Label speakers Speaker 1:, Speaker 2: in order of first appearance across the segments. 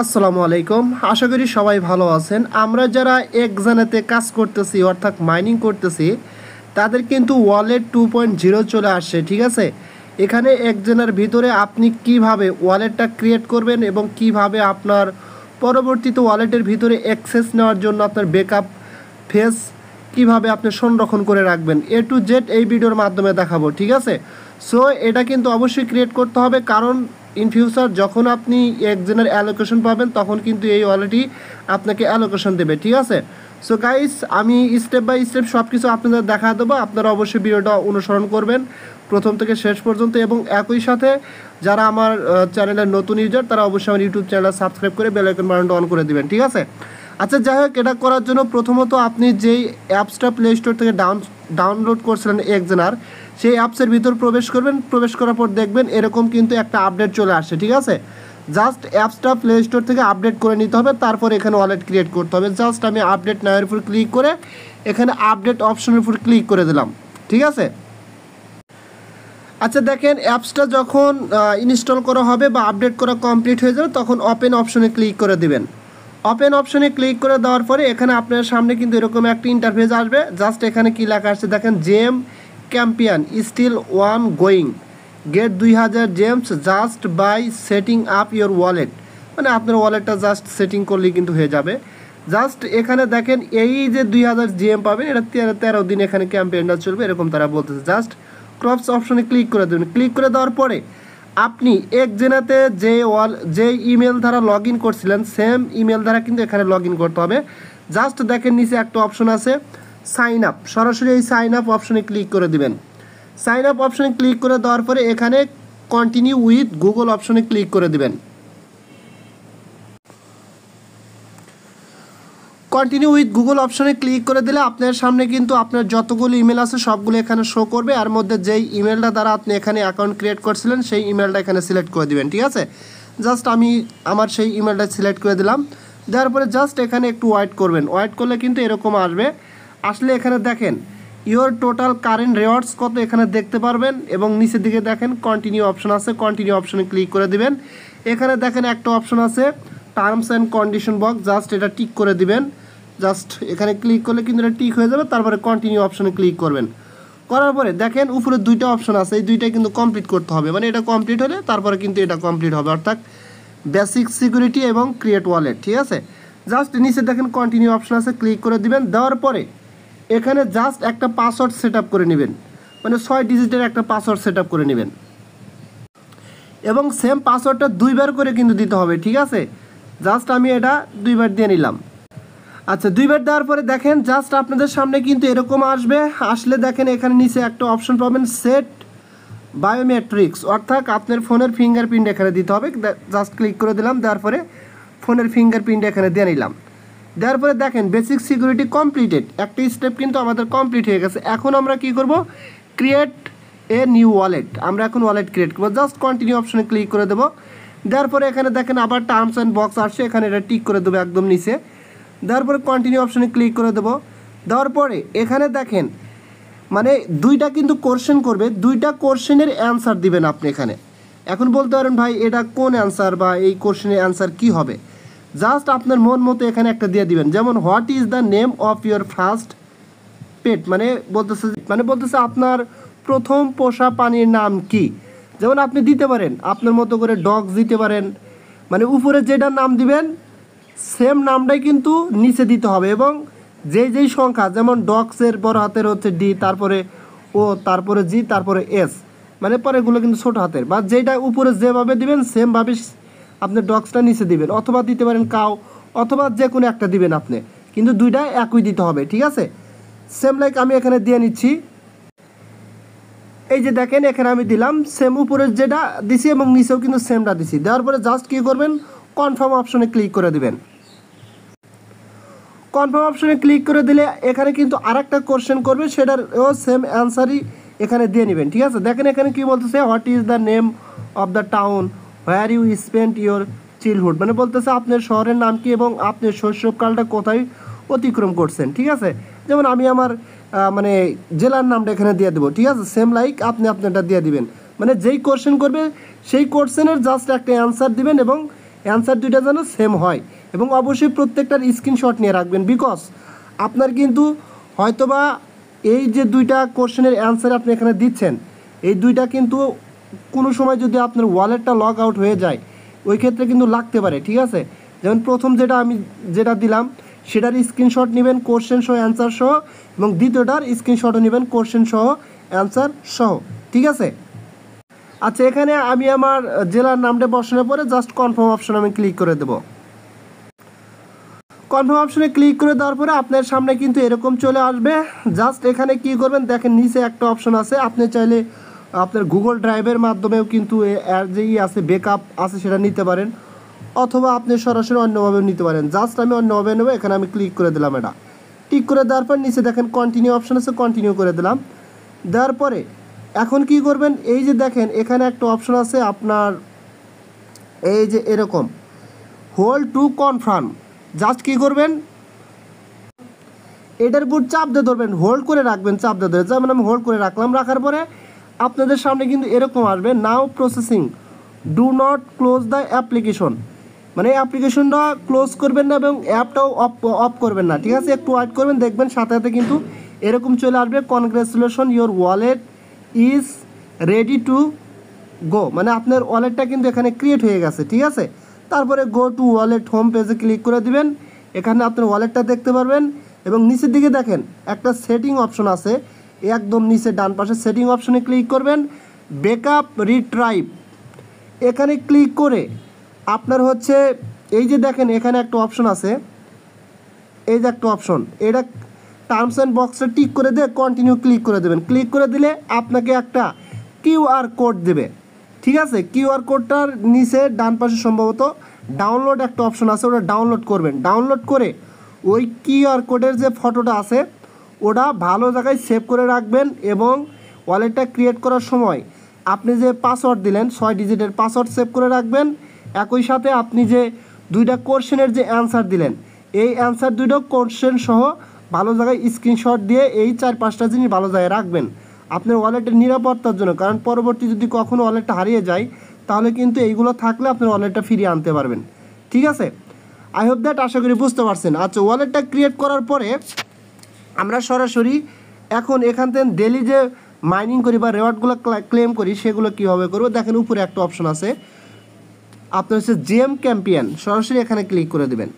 Speaker 1: আসসালামু আলাইকুম। আশা করি সবাই ভালো আছেন। আমরা যারা এক্সানেতে কাজ করতেছি অর্থাৎ মাইনিং করতেছি তাদের কিন্তু ওয়ালেট 2.0 চলে আসছে, ঠিক আছে। এখানে একজনের ভিতরে আপনি কিভাবে ওয়ালেটটা ক্রিয়েট করবেন এবং কিভাবে আপনার পরবর্তীতে ওয়ালেটের ভিতরে অ্যাক্সেস নেওয়ার জন্য আপনার ব্যাকআপ ফেস কিভাবে আপনি সংরক্ষণ করে রাখবেন A to Z এই ভিডিওর মাধ্যমে দেখাবো, ঠিক আছে। সো এটা কিন্তু অবশ্যই ক্রিয়েট করতে হবে, কারণ ইন ফিউচার যখন আপনি একজনের অ্যালোকেশন পাবেন তখন কিন্তু এই ওয়ালেটই আপনাকে অ্যালোকেশন দেবে, ঠিক আছে। সো গাইস, আমি স্টেপ বাই স্টেপ সব কিছু আপনাদের দেখা দেবো। আপনারা অবশ্যই ভিডিওটা অনুসরণ করবেন প্রথম থেকে শেষ পর্যন্ত, এবং একই সাথে যারা আমার চ্যানেলের নতুন ইউজার তারা অবশ্যই আমার ইউটিউব চ্যানেল সাবস্ক্রাইব করে বেল আইকন বাটনটা অন করে দিবেন, ঠিক আছে। আচ্ছা, যাই হোক, এটা করার জন্য প্রথমত আপনি যেই অ্যাপসটা প্লে স্টোর থেকে ডাউনলোড করছিলেন একজনার, সেই অ্যাপসের ভিতর প্রবেশ করবেন। প্রবেশ করার পর দেখবেন এরকম কিন্তু একটা আপডেট চলে আসছে, ঠিক আছে। জাস্ট অ্যাপসটা প্লে স্টোর থেকে আপডেট করে নিতে হবে, তারপর এখানে ওয়ালেট ক্রিয়েট করতে হবে। জাস্ট আমি আপডেট নাওয়ের উপর ক্লিক করে এখানে আপডেট অপশনের উপর ক্লিক করে দিলাম, ঠিক আছে। আচ্ছা দেখেন, অ্যাপসটা যখন ইনস্টল করা হবে বা আপডেট করা কমপ্লিট হয়ে যাবে তখন ওপেন অপশনে ক্লিক করে দিবেন। ওপেন অপশনে ক্লিক করে দেওয়ার পরে এখানে আপনার সামনে কিন্তু এরকম একটা ইন্টারফেস আসবে। জাস্ট এখানে কী লেখা আসছে দেখেন, gem champion still ongoing, get 2000 gems just by setting up your wallet. মানে আপনার ওয়ালেটটা জাস্ট সেটিং করলেই কিন্তু হয়ে যাবে। জাস্ট এখানে দেখেন এই যে 2000 জিএম পাবেন, এটা 13 দিন এখানে ক্যাম্পেইনটা চলবে, এরকম তারা বলতেছে। জাস্ট ক্রপস অপশনে ক্লিক করে দেবেন। ক্লিক করে দেওয়ার পরে আপনি একজেনাতে যে ইমেল দ্বারা লগ ইন করছিলেন সেম ইমেল দ্বারা কিন্তু এখানে লগ ইন করতে হবে। জাস্ট দেখেন নিচে একটা অপশন আছে সাইন আপ, সরাসরি এই সাইন আপ অপশনে ক্লিক করে দিবেন। সাইন আপ অপশনে ক্লিক করে দেওয়ার পরে এখানে কন্টিনিউ উইথ গুগল অপশনে ক্লিক করে দিবেন। কন্টিনিউ উইথ গুগল অপশনে ক্লিক করে দিলে আপনার সামনে কিন্তু আপনার যতগুলো ইমেল আছে সবগুলো এখানে শো করবে। আর মধ্যে যেই ইমেলটা দ্বারা আপনি এখানে অ্যাকাউন্ট ক্রিয়েট করছিলেন সেই ইমেলটা এখানে সিলেক্ট করে দিবেন, ঠিক আছে। জাস্ট আমি আমার সেই ইমেলটা সিলেক্ট করে দিলাম। দেওয়ার পরে জাস্ট এখানে একটু ওয়েট করবেন। ওয়েট করলে কিন্তু এরকম আসবে। আসলে এখানে দেখেন ইওর টোটাল কারেন্ট রিওয়ার্ডস কত এখানে দেখতে পারবেন, এবং নিচের দিকে দেখেন কন্টিনিউ অপশন আছে, কন্টিনিউ অপশনে ক্লিক করে দিবেন। এখানে দেখেন একটা অপশন আছে terms and condition box, just এটা টিক করে দিবেন। জাস্ট এখানে ক্লিক করলে কিন্তু এটা টিক হয়ে যাবে। তারপরে কন্টিনিউ অপশনে ক্লিক করবেন। করার পরে দেখেন উপরে দুইটা অপশন আছে, এই দুইটাই কিন্তু কমপ্লিট করতে হবে। মানে এটা কমপ্লিট হলে তারপরে কিন্তু এটা কমপ্লিট হবে, অর্থাৎ বেসিক সিকিউরিটি এবং ক্রিয়েট ওয়ালেট, ঠিক আছে। জাস্ট নিচে দেখেন কন্টিনিউ অপশন আছে, ক্লিক করে দিবেন। দেওয়ার পরে এখানে জাস্ট একটা পাসওয়ার্ড সেট আপ করে নেবেন, মানে 6 ডিজিটের একটা পাসওয়ার্ড সেট আপ করে নেবেন, এবং সেম পাসওয়ার্ডটা 2বার করে কিন্তু দিতে হবে, ঠিক আছে। জাস্ট আমি এটা 2বার দিয়ে নিলাম। আচ্ছা, 2বার দেওয়ার পরে দেখেন জাস্ট আপনাদের সামনে কিন্তু এরকম আসবে। আসলে দেখেন এখানে নিচে একটা অপশন পাবেন সেট বায়োমেট্রিক্স, অর্থাৎ আপনার ফোনের ফিঙ্গারপ্রিন্ট এখানে দিতে হবে। জাস্ট ক্লিক করে দিলাম। দেওয়ার পরে ফোনের ফিঙ্গারপ্রিন্ট এখানে দিয়ে নিলাম। দেওয়ার পরে দেখেন বেসিক সিকিউরিটি কমপ্লিটেড, একটা স্টেপ কিন্তু আমাদের কমপ্লিট হয়ে গেছে। এখন আমরা কি করব, ক্রিয়েট এ নিউ ওয়ালেট। আমরা এখন ওয়ালেট ক্রিয়েট করবো। জাস্ট কন্টিনিউ অপশনে ক্লিক করে দেবো। দেওয়ার পরে এখানে দেখেন আবার টার্মস অ্যান্ড বক্স আসছে, এখানে এটা টিক করে দেবো একদম নিচে। দেওয়ার পরে কন্টিনিউ অপশনে ক্লিক করে দেবো। দেওয়ার পরে এখানে দেখেন মানে দুইটা কিন্তু কোশ্চেন করবে, দুইটা কোশ্চেনের অ্যান্সার দিবেন আপনি এখানে। এখন বলতে পারেন ভাই এটা কোন অ্যান্সার বা এই কোশ্চেনের অ্যান্সার কি হবে। জাস্ট আপনার মন মতো এখানে একটা দিয়ে দিবেন, যেমন what is the name of your first pet, মানে বলতেছে আপনার প্রথম পোষা প্রাণীর নাম কি। যেমন আপনি দিতে পারেন আপনার মতো করে ডগস দিতে পারেন, মানে উপরে যেটার নাম দিবেন সেম নামটাই কিন্তু নিচে দিতে হবে, এবং যেই সংখ্যা, যেমন ডগসের বড় হাতের হচ্ছে ডি, তারপরে ও, তারপরে জি, তারপরে এস, মানে পরেগুলো কিন্তু ছোটো হাতের, বা যেটা উপরে যেভাবে দিবেন সেমভাবে আপনি ডগসটা নিচে দিবেন, অথবা দিতে পারেন কাউ, অথবা যে কোনো একটা দিবেন আপনি, কিন্তু দুইটা একই দিতে হবে, ঠিক আছে। সেম লাইক আমি এখানে দিয়ে নিচ্ছি। এই যে দেখেন এখানে আমি দিলাম সেম, উপরে যেটা দিছি এবং নিচেও কিন্তু সেমটা দিছি। দেওয়ার পরে জাস্ট কী করবেন, কনফার্ম অপশনে ক্লিক করে দিবেন। কনফার্ম অপশনে ক্লিক করে দিলে এখানে কিন্তু আরেকটা কোশ্চেন করবে, সেটার সেম অ্যান্সারই এখানে দিয়ে নেবেন, ঠিক আছে। দেখেন এখানে কি বলতেছে, what is the name of the town where you spent your childhood, মানে বলতেছে আপনার শহরের নাম কি এবং আপনি শৈশবকালটা কোথায় অতিক্রম করছেন, ঠিক আছে। যেমন আমি আমার মানে জেলার নামটা এখানে দিয়ে দেবো, ঠিক আছে। সেম লাইক আপনি আপনারটা দিয়ে দিবেন, মানে যেই কোশ্চেন করবে সেই কোশ্চেনের জাস্ট একটা অ্যান্সার দিবেন এবং অ্যান্সার দুইটা যেন সেম হয়, এবং অবশ্যই প্রত্যেকটার স্ক্রিনশট নিয়ে রাখবেন। বিকজ আপনার কিন্তু হয়তোবা এই যে দুইটা কোশ্চেনের অ্যান্সার আপনি এখানে দিচ্ছেন, এই দুইটা কিন্তু কোনো সময় যদি আপনার ওয়ালেটটা লগ আউট হয়ে যায়, ওই ক্ষেত্রে কিন্তু লাগতে পারে, ঠিক আছে। যেমন প্রথম যেটা দিলাম সেটার স্ক্রিনশট নেবেন কোশ্চেন সহ অ্যান্সার সহ, এবং দ্বিতীয়টার স্ক্রিনশটও নেবেন কোশ্চেন সহ অ্যান্সার সহ, ঠিক আছে। আচ্ছা, এখানে আমি আমার জেলার নামটা বসানোর পরে জাস্ট কনফার্ম অপশন আমি ক্লিক করে দেবো। কনফার্ম অপশনে ক্লিক করে দেওয়ার পরে আপনার সামনে কিন্তু এরকম চলে আসবে। জাস্ট এখানে কি করবেন, দেখেন নিচে একটা অপশন আছে, আপনি চাইলে আপনার গুগল ড্রাইভের মাধ্যমেও কিন্তু এর যে আছে ব্যাকআপ আছে সেটা নিতে পারেন, অথবা আপনি সরাসরি অন্যভাবেও নিতে পারেন। জাস্ট আমি অন্যভাবে নেবো, এখানে আমি ক্লিক করে দিলাম। এটা টিক করে দেওয়ার পর নিচে দেখেন কন্টিনিউ অপশন আছে, কন্টিনিউ করে দিলাম। দেওয়ার পরে এখন কি করবেন, এই যে দেখেন এখানে একটা অপশন আছে আপনার এই যে এরকম হোল্ড টু কনফার্ম। জাস্ট কী করবেন, এটার উপর চাপ দিয়ে ধরবেন, হোল্ড করে রাখবেন, চাপ দিয়ে ধরে। যেমন আমি হোল্ড করে রাখলাম, রাখার পরে আপনাদের সামনে কিন্তু এরকম আসবে now processing, do not close the application, মানে অ্যাপ্লিকেশনটা ক্লোজ করবেন না এবং অ্যাপটাও অফ করবেন না, ঠিক আছে। একটু ওয়েট করবেন, দেখবেন সাথে সাথে কিন্তু এরকম চলে আসবে congratulation your wallet is ready to go, মানে আপনার ওয়ালেটটা কিন্তু এখানে ক্রিয়েট হয়ে গেছে, ঠিক আছে। তারপরে গো টু ওয়ালেট হোম পেজে ক্লিক করে দিবেন, এখানে আপনার ওয়ালেটটা দেখতে পারবেন, এবং নিচের দিকে দেখেন একটা সেটিং অপশন আছে, একদম নিচে ডান পাশে সেটিং অপশনে ক্লিক করবেন, ব্যাকআপ রিট্রাইভ, এখানে ক্লিক করে আপনার হচ্ছে এই যে দেখেন এখানে একটা অপশন আছে, এই যে একটা অপশন, এটা টার্মস অ্যান্ড বক্সে টিক করে দিয়ে কন্টিনিউ ক্লিক করে দেবেন। ক্লিক করে দিলে আপনাকে একটা কিউআর কোড দেবে, ঠিক আছে। কিউআর কোডটার নিচে ডান পাশে সম্ভবত ডাউনলোড একটা অপশন আছে, ওটা ডাউনলোড করবেন। ডাউনলোড করে ওই কিউআর কোডের যে ফটোটা আছে ওটা ভালো জায়গায় সেভ করে রাখবেন, এবং ওয়ালেটটা ক্রিয়েট করার সময় আপনি যে পাসওয়ার্ড দিলেন 6 ডিজিটের পাসওয়ার্ড সেভ করে রাখবেন। একই সাথে আপনি যে দুইটা কোশ্চেনের যে অ্যান্সার দিলেন, এই অ্যান্সার দুটো কোশ্চেন সহ ভালো জায়গায় স্ক্রিনশট দিয়ে এই 4-5টা জিনিস ভালো জায়গায় রাখবেন আপনার ওয়ালেটের নিরাপত্তার জন্য। কারণ পরবর্তী যদি কখনো ওয়ালেটটা হারিয়ে যায় তাহলে কিন্তু এইগুলো থাকলে আপনার ওয়ালেটটা ফিরিয়ে আনতে পারবেন, ঠিক আছে। আই হোপ দ্যাট, আশা করি বুঝতে পারছেন। আচ্ছা, ওয়ালেটটা ক্রিয়েট করার পরে আমরা সরাসরি এখন এখান থেকে ডেলি যে মাইনিং করি বা রেওয়ার্ডগুলো ক্লেম করি সেগুলো কীভাবে করবো, দেখেন উপরে একটা অপশন আছে আপনার হচ্ছে জেম ক্যাম্পিয়ন, সরাসরি এখানে ক্লিক করে দেবেন।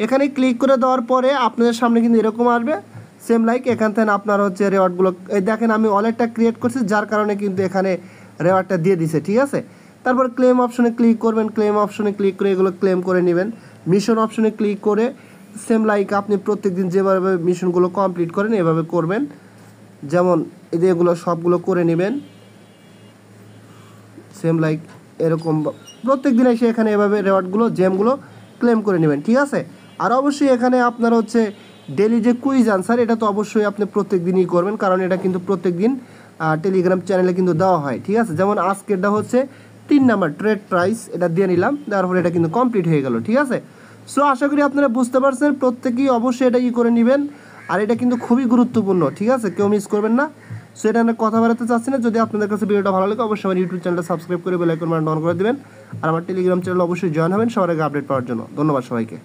Speaker 1: এখানে ক্লিক করে দেওয়ার পরে আপনাদের সামনে কিন্তু এরকম আসবে সেম লাইক, এখান থেকে আপনার হচ্ছে রেওয়ার্ডগুলো এই দেখেন আমি ওয়ালেটটা ক্রিয়েট করছি যার কারণে কিন্তু এখানে রেওয়ার্ডটা দিয়ে দিছে, ঠিক আছে। তারপর ক্লেম অপশনে ক্লিক করবেন, ক্লেম অপশনে ক্লিক করে এগুলো ক্লেম করে নেবেন। মিশন অপশনে ক্লিক করে সেম লাইক আপনি প্রত্যেকদিন যেভাবে মিশনগুলো কমপ্লিট করেন এভাবে করবেন, যেমন এগুলো সবগুলো করে নেবেন সেম লাইক এরকম প্রত্যেক দিন এসে এখানে এভাবে রেওয়ার্ডগুলো জেমগুলো ক্লেম করে নেবেন, ঠিক আছে। আর অবশ্যই এখানে আপনার হচ্ছে ডেলি যে কুইজ আনসার এটা তো অবশ্যই আপনি প্রত্যেক দিনই করবেন, কারণ এটা কিন্তু প্রত্যেক দিন টেলিগ্রাম চ্যানেলে কিন্তু দেওয়া হয়, ঠিক আছে। যেমন আজকেরটা হচ্ছে 3 নাম্বার ট্রেড প্রাইস, এটা দিয়ে নিলাম, তারপরে এটা কিন্তু কমপ্লিট হয়ে গেল, ঠিক আছে। সো আশা করি আপনারা বুঝতে পারছেন, প্রত্যেকেই অবশ্যই এটা করে নেবেন, আর এটা কিন্তু খুবই গুরুত্বপূর্ণ, ঠিক আছে, কেউ মিস করবেন না। সো এটা আমরা কথা বলাতে চাচ্ছি না। যদি আপনাদের কাছে ভিডিওটা ভালো লাগে অবশ্যই আমার ইউটিউব চ্যানেলটা সাবস্ক্রাইব করে বেল আইকন বাটন অন করে দেবেন, আর আমার টেলিগ্রাম চ্যানেল অবশ্যই জয়েন হবেন সবার আগে আপডেট পাওয়ার জন্য। ধন্যবাদ সবাইকে।